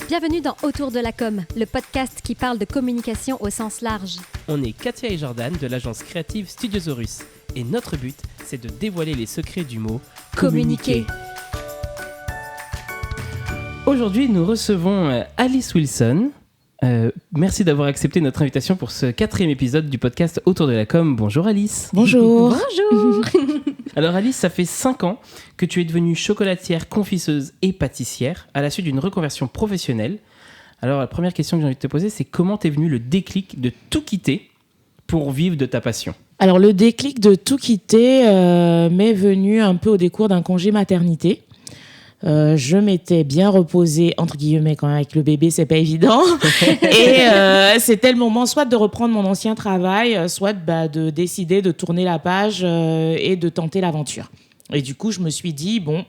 Bienvenue dans Autour de la com, le podcast qui parle de communication au sens large. On est Katia et Jordan de l'agence créative Studiosaurus. Et notre but, c'est de dévoiler les secrets du mot communiquer. Aujourd'hui, nous recevons Alice Wilson. Merci d'avoir accepté notre invitation pour ce 4e épisode du podcast Autour de la com. Bonjour Alice. Bonjour. Bonjour. Alors Alice, ça fait 5 ans que tu es devenue chocolatière, confiseuse et pâtissière à la suite d'une reconversion professionnelle. Alors la première question que j'ai envie de te poser, c'est comment t'es venu le déclic de tout quitter pour vivre de ta passion ? Alors le déclic de tout quitter m'est venu un peu au décours d'un congé maternité. Je m'étais bien reposée, entre guillemets, quand même, avec le bébé, c'est pas évident. Et c'était le moment soit de reprendre mon ancien travail, soit de décider de tourner la page et de tenter l'aventure. Et du coup, je me suis dit, bon,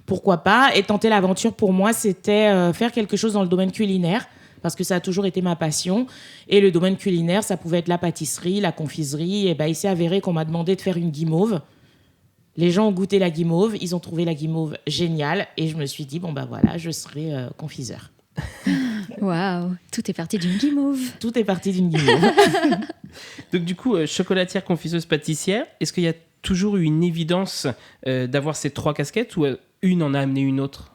pourquoi pas ? Et tenter l'aventure, pour moi, c'était faire quelque chose dans le domaine culinaire, parce que ça a toujours été ma passion. Et le domaine culinaire, ça pouvait être la pâtisserie, la confiserie. Et il s'est avéré qu'on m'a demandé de faire une guimauve. Les gens ont goûté la guimauve, ils ont trouvé la guimauve géniale et je me suis dit, je serai confiseur. Waouh, tout est parti d'une guimauve. Tout est parti d'une guimauve. Donc du coup, chocolatière, confiseuse, pâtissière, est-ce qu'il y a toujours eu une évidence d'avoir ces 3 casquettes ou une en a amené une autre ?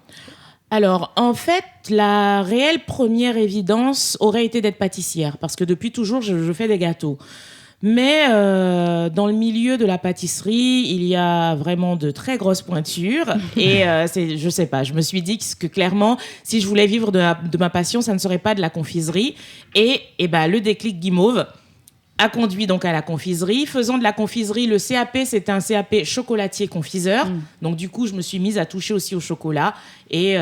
Alors, en fait, la réelle première évidence aurait été d'être pâtissière parce que depuis toujours, je fais des gâteaux. Mais dans le milieu de la pâtisserie, il y a vraiment de très grosses pointures. Et je sais pas, je me suis dit que clairement, si je voulais vivre de ma passion, ça ne serait pas de la confiserie. Et le déclic guimauve a conduit donc à la confiserie. Faisant de la confiserie, le CAP, c'était un CAP chocolatier-confiseur. Donc du coup, je me suis mise à toucher aussi au chocolat. Et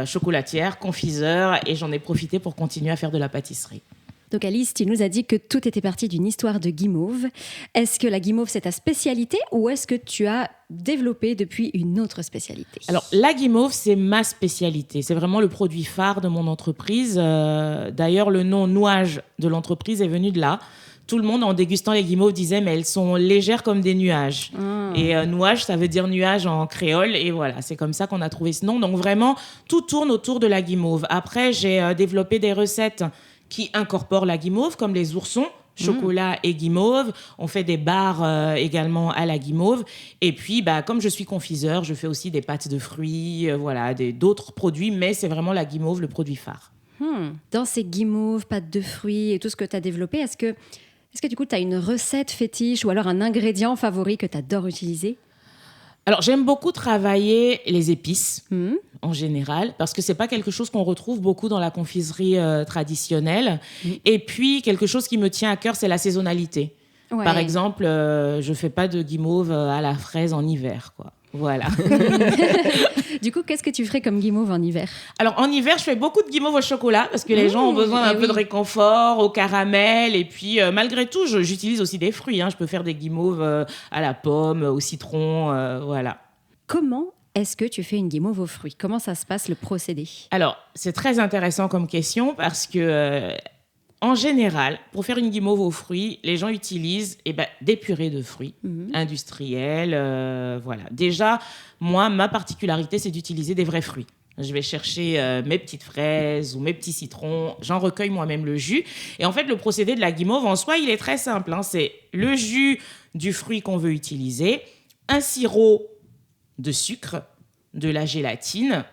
chocolatière, confiseur. Et j'en ai profité pour continuer à faire de la pâtisserie. Donc Alice, tu nous as dit que tout était parti d'une histoire de guimauve. Est-ce que la guimauve, c'est ta spécialité ou est-ce que tu as développé depuis une autre spécialité ? Alors, la guimauve, c'est ma spécialité. C'est vraiment le produit phare de mon entreprise. D'ailleurs, le nom Nouage de l'entreprise est venu de là. Tout le monde, en dégustant les guimauves, disait « mais elles sont légères comme des nuages ». Et nouage, ça veut dire nuage en créole. Et voilà, c'est comme ça qu'on a trouvé ce nom. Donc vraiment, tout tourne autour de la guimauve. Après, j'ai développé des recettes qui incorporent la guimauve, comme les oursons, chocolat et guimauve. On fait des barres également à la guimauve. Et puis, comme je suis confiseur, je fais aussi des pâtes de fruits, d'autres produits, mais c'est vraiment la guimauve, le produit phare. Dans ces guimauves, pâtes de fruits et tout ce que tu as développé, est-ce que du coup, tu as une recette fétiche ou alors un ingrédient favori que tu adores utiliser ? Alors, j'aime beaucoup travailler les épices, en général, parce que c'est pas quelque chose qu'on retrouve beaucoup dans la confiserie traditionnelle. Et puis, quelque chose qui me tient à cœur, c'est la saisonnalité. Ouais. Par exemple, je fais pas de guimauve à la fraise en hiver, quoi. Voilà. Du coup, qu'est-ce que tu ferais comme guimauve en hiver ? Alors, en hiver, je fais beaucoup de guimauve au chocolat parce que les gens ont besoin d'un peu de réconfort, au caramel. Et puis, malgré tout, j'utilise aussi des fruits. Je peux faire des guimauves à la pomme, au citron, voilà. Comment est-ce que tu fais une guimauve aux fruits ? Comment ça se passe, le procédé ? Alors, c'est très intéressant comme question parce que... en général, pour faire une guimauve aux fruits, les gens utilisent des purées de fruits industrielles. Voilà. Déjà, moi, ma particularité, c'est d'utiliser des vrais fruits. Je vais chercher mes petites fraises ou mes petits citrons. J'en recueille moi-même le jus. Et en fait, le procédé de la guimauve, en soi, il est très simple. C'est le jus du fruit qu'on veut utiliser, un sirop de sucre, de la gélatine.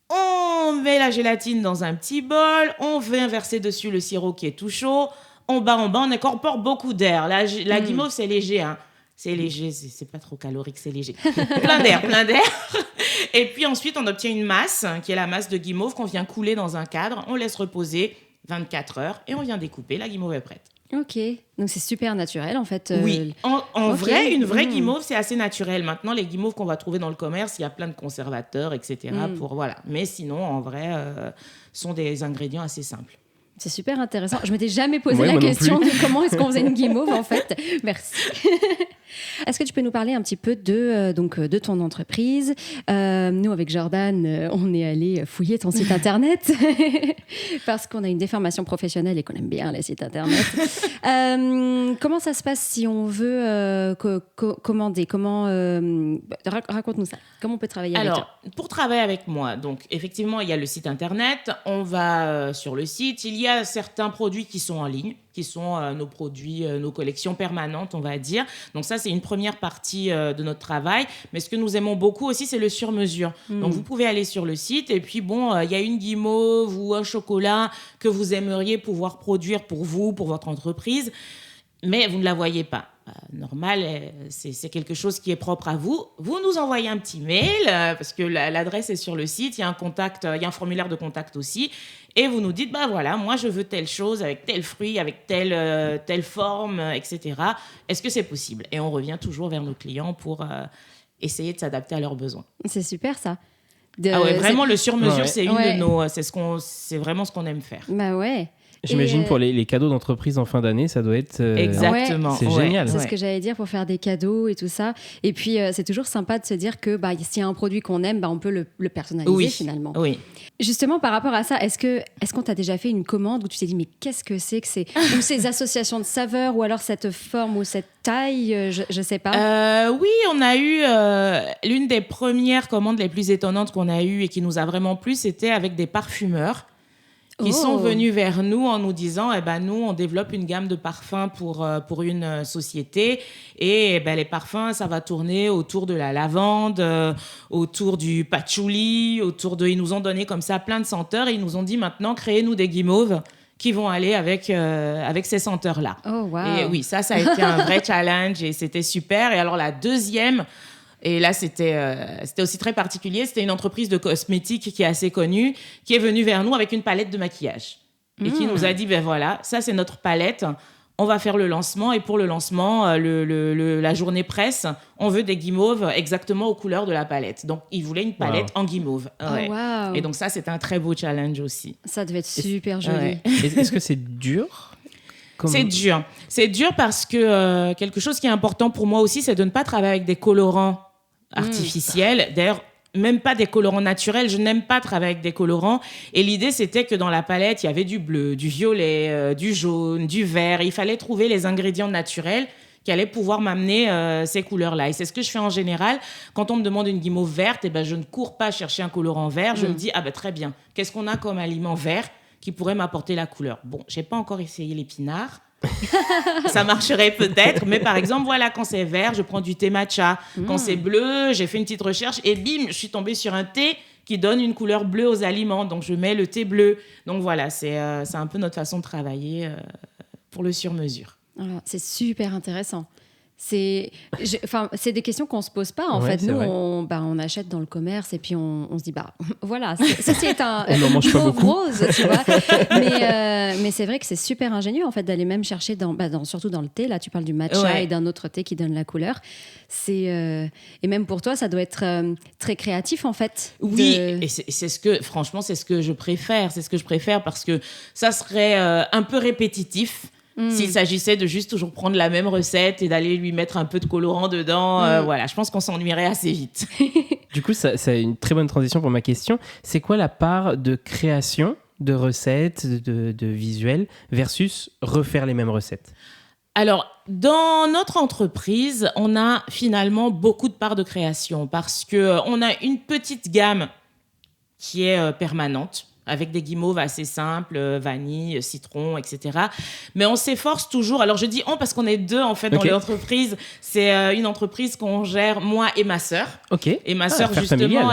On met la gélatine dans un petit bol, on vient verser dessus le sirop qui est tout chaud. On bat, on incorpore beaucoup d'air. La guimauve, c'est léger. C'est léger, c'est pas trop calorique, c'est léger. plein d'air. Et puis ensuite, on obtient une masse, qui est la masse de guimauve qu'on vient couler dans un cadre. On laisse reposer 24 heures et on vient découper. La guimauve est prête. Ok, donc c'est super naturel en fait. Oui, en vrai, une vraie guimauve, c'est assez naturel. Maintenant, les guimauves qu'on va trouver dans le commerce, il y a plein de conservateurs, etc. Mais sinon, en vrai, sont des ingrédients assez simples. C'est super intéressant. Je m'étais jamais posé la question de comment est-ce qu'on faisait une guimauve en fait. Merci. Est-ce que tu peux nous parler un petit peu de ton entreprise? Nous, avec Jordan, on est allé fouiller ton site internet parce qu'on a une déformation professionnelle et qu'on aime bien les sites internet. Comment ça se passe si on veut commander? Raconte-nous ça. Comment on peut travailler avec toi? Alors, pour travailler avec moi, donc effectivement, il y a le site internet. On va sur le site. Il y a certains produits qui sont en ligne, qui sont nos produits, nos collections permanentes, on va dire. Donc ça, c'est une première partie de notre travail. Mais ce que nous aimons beaucoup aussi, c'est le sur-mesure. Donc vous pouvez aller sur le site et puis il y a une guimauve ou un chocolat que vous aimeriez pouvoir produire pour vous, pour votre entreprise, mais vous ne la voyez pas. Normal, c'est quelque chose qui est propre à vous. Vous nous envoyez un petit mail parce que l'adresse est sur le site. Il y a il y a un formulaire de contact aussi. Et vous nous dites, voilà, moi je veux telle chose avec tel fruit, avec telle forme, etc. Est-ce que c'est possible? Et on revient toujours vers nos clients pour essayer de s'adapter à leurs besoins. C'est super ça. Vraiment, le sur-mesure, c'est une ouais. de nos, c'est vraiment ce qu'on aime faire. Bah ouais. J'imagine pour les cadeaux d'entreprise en fin d'année, ça doit être... Exactement. C'est génial. C'est ce que j'allais dire pour faire des cadeaux et tout ça. Et puis, c'est toujours sympa de se dire que s'il y a un produit qu'on aime, on peut le personnaliser finalement. Oui. Justement, par rapport à ça, est-ce qu'on t'a déjà fait une commande où tu t'es dit, mais qu'est-ce que c'est ou ces associations de saveurs, ou alors cette forme ou cette taille, je sais pas. Oui, on a eu l'une des premières commandes les plus étonnantes qu'on a eues et qui nous a vraiment plu, c'était avec des parfumeurs qui sont venus vers nous en nous disant nous, on développe une gamme de parfums pour une société et les parfums, ça va tourner autour de la lavande, autour du patchouli, ils nous ont donné comme ça plein de senteurs et ils nous ont dit maintenant, créez-nous des guimauves qui vont aller avec ces senteurs-là. Oh, wow. Et oui, ça a été un vrai challenge et c'était super. Et alors la deuxième... Et là, c'était aussi très particulier. C'était une entreprise de cosmétiques qui est assez connue, qui est venue vers nous avec une palette de maquillage. Et qui nous a dit, voilà, ça, c'est notre palette. On va faire le lancement. Et pour le lancement, la journée presse, on veut des guimauves exactement aux couleurs de la palette. Donc, ils voulaient une palette en guimauve. Ouais. Oh, wow. Et donc, ça, c'était un très beau challenge aussi. Ça devait être super joli. Ouais. Est-ce que c'est dur? C'est dur. C'est dur parce que quelque chose qui est important pour moi aussi, c'est de ne pas travailler avec des colorants artificiels. D'ailleurs, même pas des colorants naturels. Je n'aime pas travailler avec des colorants. Et l'idée, c'était que dans la palette, il y avait du bleu, du violet, du jaune, du vert. Il fallait trouver les ingrédients naturels qui allaient pouvoir m'amener ces couleurs-là. Et c'est ce que je fais en général. Quand on me demande une guimauve verte, je ne cours pas chercher un colorant vert. Je me dis, très bien, qu'est-ce qu'on a comme aliment vert qui pourrait m'apporter la couleur? Bon, j'ai pas encore essayé l'épinard. Ça marcherait peut-être, mais par exemple, voilà, quand c'est vert, je prends du thé matcha. Quand c'est bleu, j'ai fait une petite recherche et bim, je suis tombée sur un thé qui donne une couleur bleue aux aliments. Donc, je mets le thé bleu. Donc, voilà, c'est un peu notre façon de travailler pour le sur-mesure. Alors, c'est super intéressant. C'est des questions qu'on ne se pose pas. En fait, nous, on achète dans le commerce et puis on se dit, voilà, ceci est un rose, tu vois. Mais c'est vrai que c'est super ingénieux, en fait, d'aller même chercher, surtout dans le thé. Là, tu parles du matcha et d'un autre thé qui donne la couleur. Et même pour toi, ça doit être très créatif, en fait. Oui, et franchement, c'est ce que je préfère. C'est ce que je préfère parce que ça serait un peu répétitif. S'il s'agissait de juste toujours prendre la même recette et d'aller lui mettre un peu de colorant dedans, voilà, je pense qu'on s'ennuierait assez vite. Du coup, ça a une très bonne transition pour ma question. C'est quoi la part de création de recettes, de visuels, versus refaire les mêmes recettes? Alors, dans notre entreprise, on a finalement beaucoup de parts de création parce qu'on a une petite gamme qui est permanente, avec des guimauves assez simples, vanille, citron, etc. Mais on s'efforce toujours. Alors, je dis on parce qu'on est deux, en fait, dans l'entreprise. C'est une entreprise qu'on gère, moi et ma sœur. Okay. Et ma sœur, justement,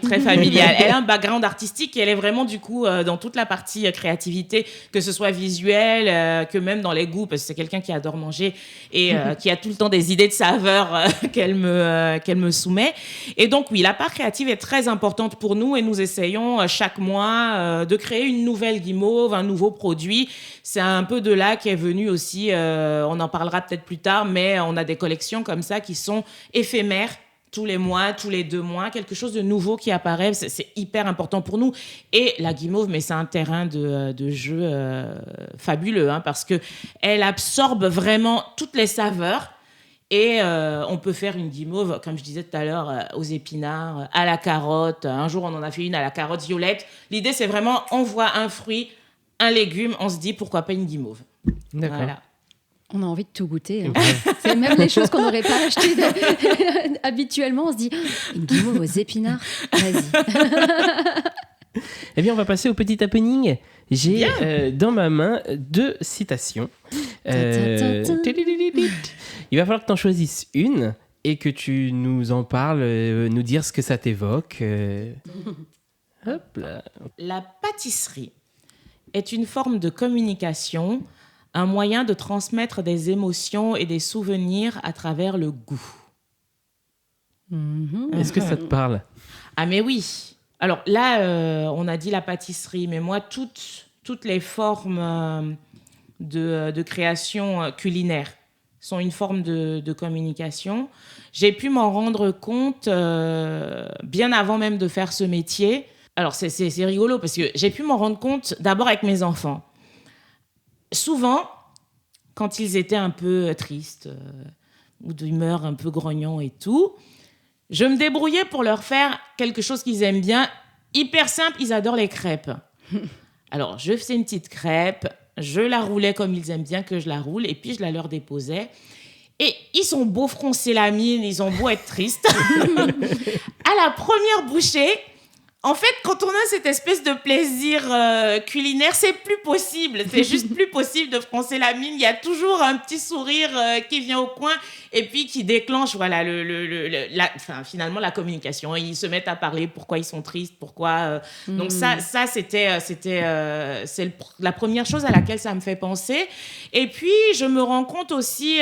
très familiale. Elle a un background artistique et elle est vraiment, du coup, dans toute la partie créativité, que ce soit visuelle, que même dans les goûts, parce que c'est quelqu'un qui adore manger et qui a tout le temps des idées de saveurs qu'elle me soumet. Et donc, oui, la part créative est très importante pour nous et nous essayons chaque mois de créer une nouvelle guimauve, un nouveau produit. C'est un peu de là qu'est venu aussi, on en parlera peut-être plus tard, mais on a des collections comme ça qui sont éphémères, tous les mois, tous les 2 mois, quelque chose de nouveau qui apparaît, c'est hyper important pour nous. Et la guimauve, mais c'est un terrain de jeu fabuleux, parce qu'elle absorbe vraiment toutes les saveurs. Et on peut faire une guimauve, comme je disais tout à l'heure, aux épinards, à la carotte. Un jour, on en a fait une à la carotte violette. L'idée, c'est vraiment, on voit un fruit, un légume, on se dit, pourquoi pas une guimauve. D'accord. Voilà. On a envie de tout goûter. Hein. C'est même les choses qu'on n'aurait pas achetées habituellement. On se dit, une guimauve aux épinards, vas-y. Eh bien, on va passer au petit happening. J'ai dans ma main 2 citations. Il va falloir que tu en choisisses une et que tu nous en parles, nous dire ce que ça t'évoque. Hop là. La pâtisserie est une forme de communication, un moyen de transmettre des émotions et des souvenirs à travers le goût. Est-ce que ça te parle? Ah mais oui. Alors là, on a dit la pâtisserie, mais moi, toutes les formes de création culinaire sont une forme de communication. J'ai pu m'en rendre compte bien avant même de faire ce métier. Alors, c'est rigolo parce que j'ai pu m'en rendre compte d'abord avec mes enfants. Souvent, quand ils étaient un peu tristes ou d'humeur un peu grognon et tout, je me débrouillais pour leur faire quelque chose qu'ils aiment bien. Hyper simple, ils adorent les crêpes. Alors, je faisais une petite crêpe, je la roulais comme ils aiment bien que je la roule, et puis je la leur déposais. Et ils sont beaux froncer la mine, ils ont beau être tristes. À la première bouchée, en fait, quand on a cette espèce de plaisir culinaire, c'est plus possible. C'est juste plus possible de froncer la mine. Il y a toujours un petit sourire qui vient au coin et puis qui déclenche voilà, finalement la communication. Ils se mettent à parler pourquoi ils sont tristes, pourquoi... Donc ça c'est la première chose à laquelle ça me fait penser. Et puis, je me rends compte aussi...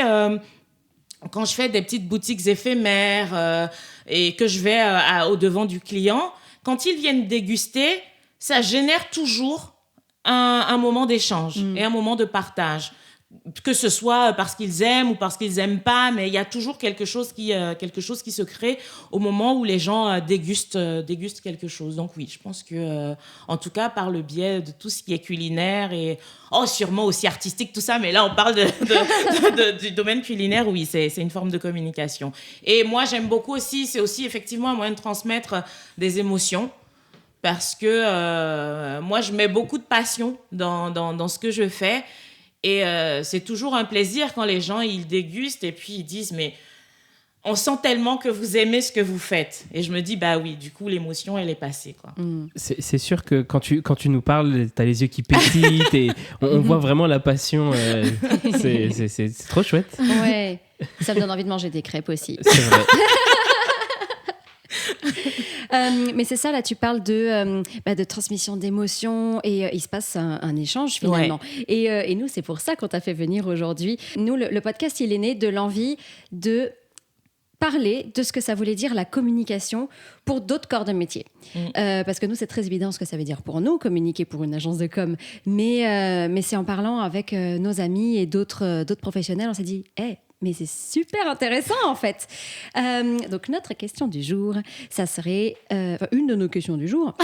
quand je fais des petites boutiques éphémères et que je vais au-devant du client... Quand ils viennent déguster, ça génère toujours un moment d'échange et un moment de partage. Que ce soit parce qu'ils aiment ou parce qu'ils n'aiment pas, mais il y a toujours quelque chose qui se crée au moment où les gens dégustent quelque chose. Donc oui, je pense que, en tout cas, par le biais de tout ce qui est culinaire et sûrement aussi artistique, tout ça, mais là, on parle du domaine culinaire, oui, c'est une forme de communication. Et moi, j'aime beaucoup aussi, c'est aussi effectivement un moyen de transmettre des émotions. Parce que moi, je mets beaucoup de passion dans ce que je fais. Et c'est toujours un plaisir quand les gens, ils dégustent et puis ils disent « Mais on sent tellement que vous aimez ce que vous faites. » Et je me dis « Bah oui, du coup, l'émotion, elle est passée. » quoi. C'est sûr que quand tu nous parles, tu as les yeux qui pétillent et on voit vraiment la passion. C'est trop chouette. Ouais, ça me donne envie de manger des crêpes aussi. C'est vrai. Mais c'est ça, là, tu parles de transmission d'émotions et il se passe un échange finalement. Ouais. Et nous, c'est pour ça qu'on t'a fait venir aujourd'hui. Nous, le podcast, il est né de l'envie de parler de ce que ça voulait dire la communication pour d'autres corps de métier. Parce que nous, c'est très évident ce que ça veut dire pour nous, communiquer pour une agence de com. Mais c'est en parlant avec nos amis et d'autres professionnels, on s'est dit « Hey, mais c'est super intéressant, en fait. » Donc, notre question du jour, ça serait... une de nos questions du jour,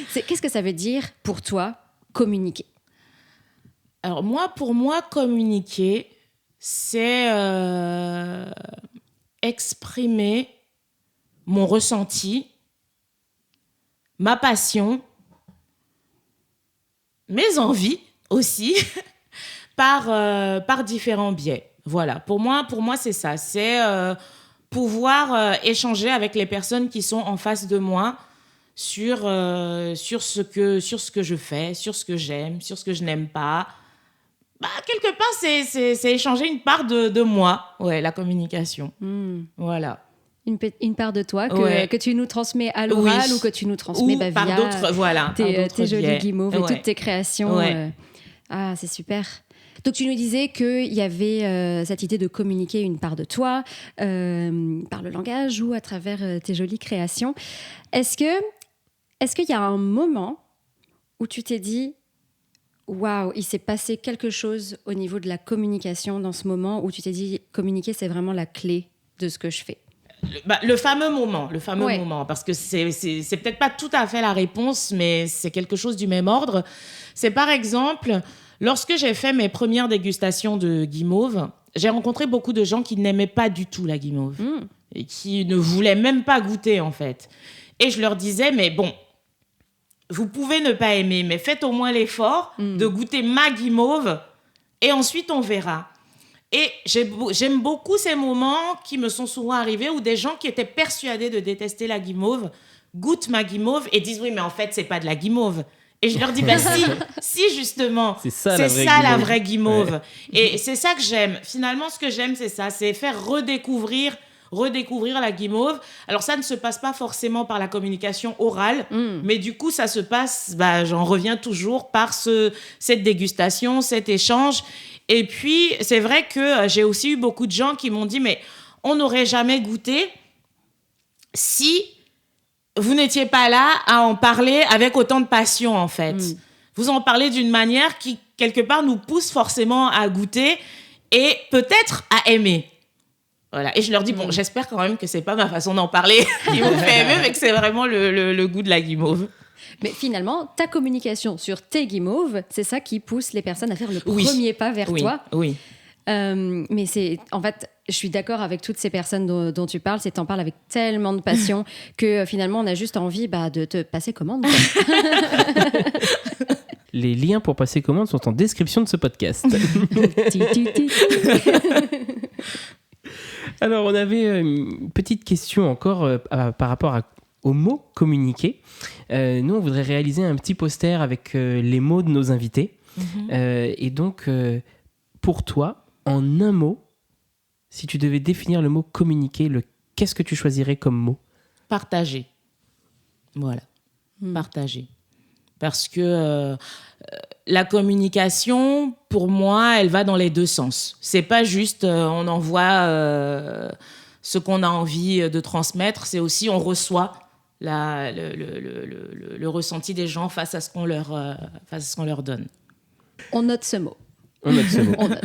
c'est qu'est-ce que ça veut dire pour toi, communiquer? Alors, pour moi, communiquer, c'est exprimer mon ressenti, ma passion, mes envies aussi, par différents biais. Voilà, pour moi c'est ça. C'est pouvoir échanger avec les personnes qui sont en face de moi sur ce que je fais, sur ce que j'aime, sur ce que je n'aime pas. Bah, quelque part, c'est échanger une part de moi. Ouais, la communication. Voilà. Une part de toi que tu nous transmets à l'oral ou que tu nous transmets via par d'autres, tes jolies guimauves et toutes tes créations. Ouais. C'est super. Donc, tu nous disais qu'il y avait cette idée de communiquer une part de toi par le langage ou à travers tes jolies créations. Est-ce qu'il y a un moment où tu t'es dit « Waouh, il s'est passé quelque chose au niveau de la communication dans ce moment où tu t'es dit « Communiquer, c'est vraiment la clé de ce que je fais ». Le fameux moment, parce que c'est peut-être pas tout à fait la réponse, mais c'est quelque chose du même ordre. C'est par exemple... Lorsque j'ai fait mes premières dégustations de guimauve, j'ai rencontré beaucoup de gens qui n'aimaient pas du tout la guimauve et qui ne voulaient même pas goûter, en fait. Et je leur disais, mais bon, vous pouvez ne pas aimer, mais faites au moins l'effort de goûter ma guimauve et ensuite on verra. Et j'aime beaucoup ces moments qui me sont souvent arrivés où des gens qui étaient persuadés de détester la guimauve goûtent ma guimauve et disent, oui, mais en fait, c'est pas de la guimauve. Et je leur dis, si justement, c'est ça la vraie guimauve. Ouais. Et c'est ça que j'aime. Finalement, ce que j'aime, c'est ça, c'est faire redécouvrir la guimauve. Alors, ça ne se passe pas forcément par la communication orale, mais du coup, ça se passe, j'en reviens toujours, par cette dégustation, cet échange. Et puis, c'est vrai que j'ai aussi eu beaucoup de gens qui m'ont dit, mais on n'aurait jamais goûté si vous n'étiez pas là à en parler avec autant de passion, en fait. Vous en parlez d'une manière qui, quelque part, nous pousse forcément à goûter et peut-être à aimer. Voilà. Et je leur dis, bon, j'espère quand même que c'est pas ma façon d'en parler qui vous fait aimer, mais que c'est vraiment le goût de la guimauve. Mais finalement, ta communication sur tes guimauves, c'est ça qui pousse les personnes à faire le premier pas vers toi. Oui. Mais en fait, je suis d'accord avec toutes ces personnes dont tu parles. T'en parles avec tellement de passion que finalement, on a juste envie de te passer commande. Les liens pour passer commande sont en description de ce podcast. Alors, on avait une petite question encore par rapport au mot communiquer. Nous, on voudrait réaliser un petit poster avec les mots de nos invités. Et donc, pour toi, en un mot, si tu devais définir le mot communiquer, qu'est-ce que tu choisirais comme mot ? Partager. Voilà. Partager. Parce que la communication, pour moi, elle va dans les deux sens. C'est pas juste on envoie ce qu'on a envie de transmettre, c'est aussi on reçoit le ressenti des gens face à ce qu'on leur donne. On note ce mot.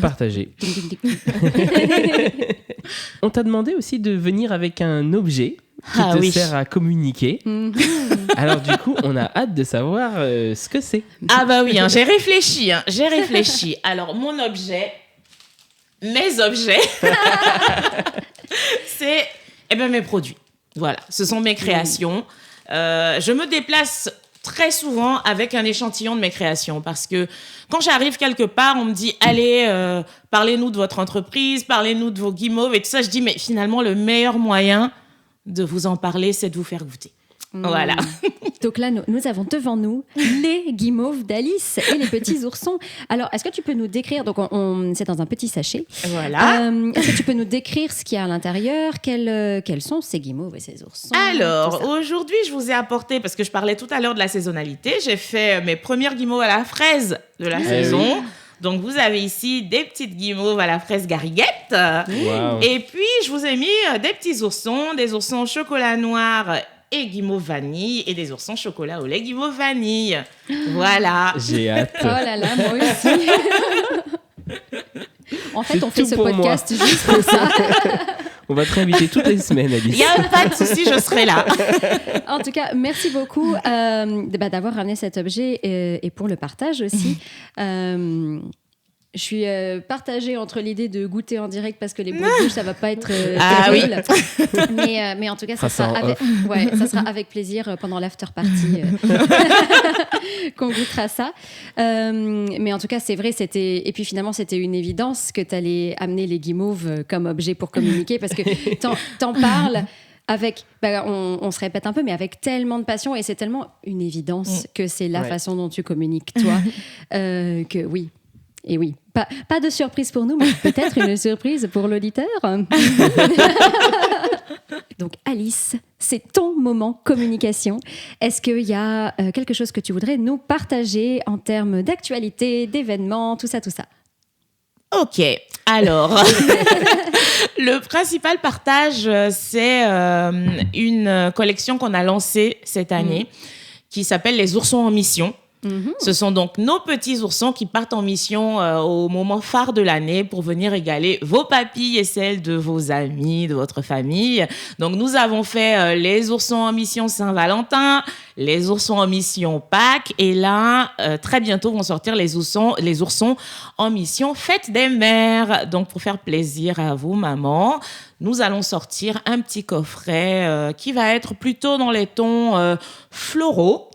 Partager. On t'a demandé aussi de venir avec un objet qui te sert à communiquer. Alors du coup, on a hâte de savoir ce que c'est. Ah bah oui, j'ai réfléchi. Alors mes objets, c'est mes produits. Voilà, ce sont mes créations. Je me déplace très souvent avec un échantillon de mes créations parce que quand j'arrive quelque part, on me dit allez, parlez-nous de votre entreprise, parlez-nous de vos guimauves et tout ça. Je dis mais finalement le meilleur moyen de vous en parler, c'est de vous faire goûter. Voilà. Donc là, nous avons devant nous les guimauves d'Alice et les petits oursons. Alors, est-ce que tu peux nous décrire, donc c'est dans un petit sachet. Voilà. Est-ce que tu peux nous décrire ce qu'il y a à l'intérieur ? Quels sont ces guimauves et ces oursons ? Alors, aujourd'hui, je vous ai apporté, parce que je parlais tout à l'heure de la saisonnalité, j'ai fait mes premières guimauves à la fraise de la saison. Oui. Donc, vous avez ici des petites guimauves à la fraise gariguette. Wow. Et puis, je vous ai mis des petits oursons, des oursons au chocolat noir et guimauve vanille et des oursons chocolat au lait guimauve vanille. Voilà. J'ai hâte. Oh là là, moi aussi. En fait, on fait ce podcast juste pour ça. On va te réinviter toutes les semaines, Alice. Il n'y a pas de souci, je serai là. En tout cas, merci beaucoup d'avoir ramené cet objet et pour le partage aussi. Je suis partagée entre l'idée de goûter en direct parce que les bruits de bouche, ça va pas être terrible. Oui. Mais en tout cas, ça sera avec plaisir pendant l'after party qu'on goûtera ça. Mais en tout cas, c'est vrai, et puis finalement, c'était une évidence que tu allais amener les guimauves comme objet pour communiquer parce que t'en parles avec, on se répète un peu, mais avec tellement de passion et c'est tellement une évidence que c'est la façon dont tu communiques, toi, que oui. Et oui, pas de surprise pour nous, mais peut-être une surprise pour l'auditeur. Donc Alice, c'est ton moment communication. Est-ce qu'il y a quelque chose que tu voudrais nous partager en termes d'actualité, d'événements, tout ça ? Ok, alors, le principal partage, c'est une collection qu'on a lancée cette année qui s'appelle Les oursons en mission. Ce sont donc nos petits oursons qui partent en mission au moment phare de l'année pour venir régaler vos papilles et celles de vos amis, de votre famille. Donc, nous avons fait les oursons en mission Saint-Valentin, les oursons en mission Pâques, et là, très bientôt vont sortir les oursons en mission Fête des Mères. Donc, pour faire plaisir à vous, maman, nous allons sortir un petit coffret qui va être plutôt dans les tons floraux.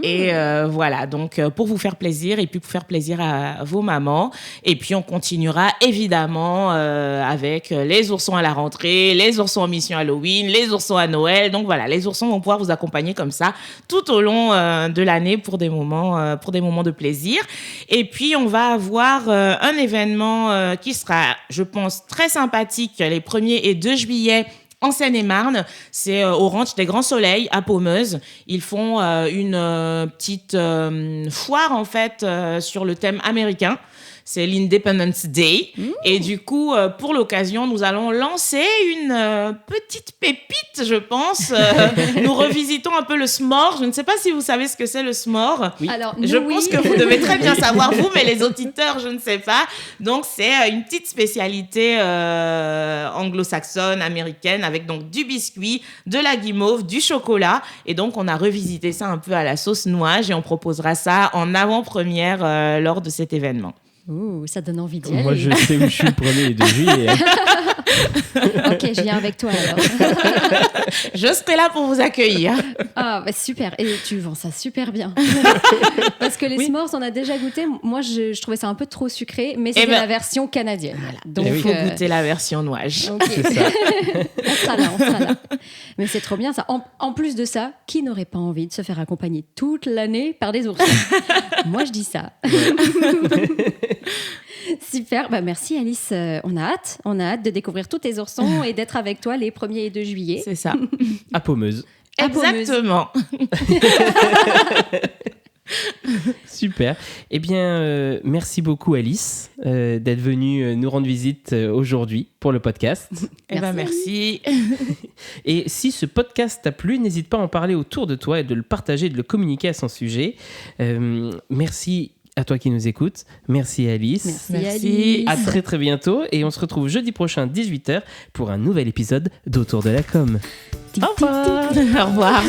Et voilà, donc pour vous faire plaisir et puis pour faire plaisir à vos mamans. Et puis on continuera évidemment avec les oursons à la rentrée, les oursons en mission Halloween, les oursons à Noël. Donc voilà, les oursons vont pouvoir vous accompagner comme ça tout au long de l'année pour des moments de plaisir. Et puis on va avoir un événement qui sera, je pense, très sympathique les 1er et 2 juillet en Seine-et-Marne. C'est au Ranch des Grands Soleils à Paumeuse. Ils font une petite foire en fait sur le thème américain. C'est l'Independence Day. Et du coup, pour l'occasion, nous allons lancer une petite pépite, je pense. Nous revisitons un peu le s'more. Je ne sais pas si vous savez ce que c'est le s'more. Oui. Alors, je pense que vous devez très bien savoir, vous, mais les auditeurs, je ne sais pas. Donc, c'est une petite spécialité anglo-saxonne, américaine, avec donc du biscuit, de la guimauve, du chocolat. Et donc, on a revisité ça un peu à la sauce Nouage et on proposera ça en avant-première lors de cet événement. Ouh, ça donne envie d'y aller. Moi, je sais où je suis le 1er et 2 juillet. Ok, je viens avec toi alors. Je serai là pour vous accueillir. Ah, bah super. Et tu vends ça super bien. Parce que les s'mores, on a déjà goûté. Moi, je trouvais ça un peu trop sucré, mais c'est la version canadienne. Voilà. Donc, il faut goûter la version Nouage. Okay. C'est ça. on sera là. Mais c'est trop bien ça. En plus de ça, qui n'aurait pas envie de se faire accompagner toute l'année par des oursons? Moi, je dis ça. Super, bah merci Alice, on a hâte de découvrir tous tes oursons et d'être avec toi les 1er et 2 juillet. C'est ça. À Paumeuse. Exactement. Super. Eh bien, merci beaucoup Alice d'être venue nous rendre visite aujourd'hui pour le podcast. Eh ben merci. Et si ce podcast t'a plu, n'hésite pas à en parler autour de toi et de le partager, de le communiquer à son sujet. Merci à toi qui nous écoutes. Merci Alice. Merci Alice. À très très bientôt et on se retrouve jeudi prochain 18h pour un nouvel épisode d'Autour de la com. Au revoir. Au revoir.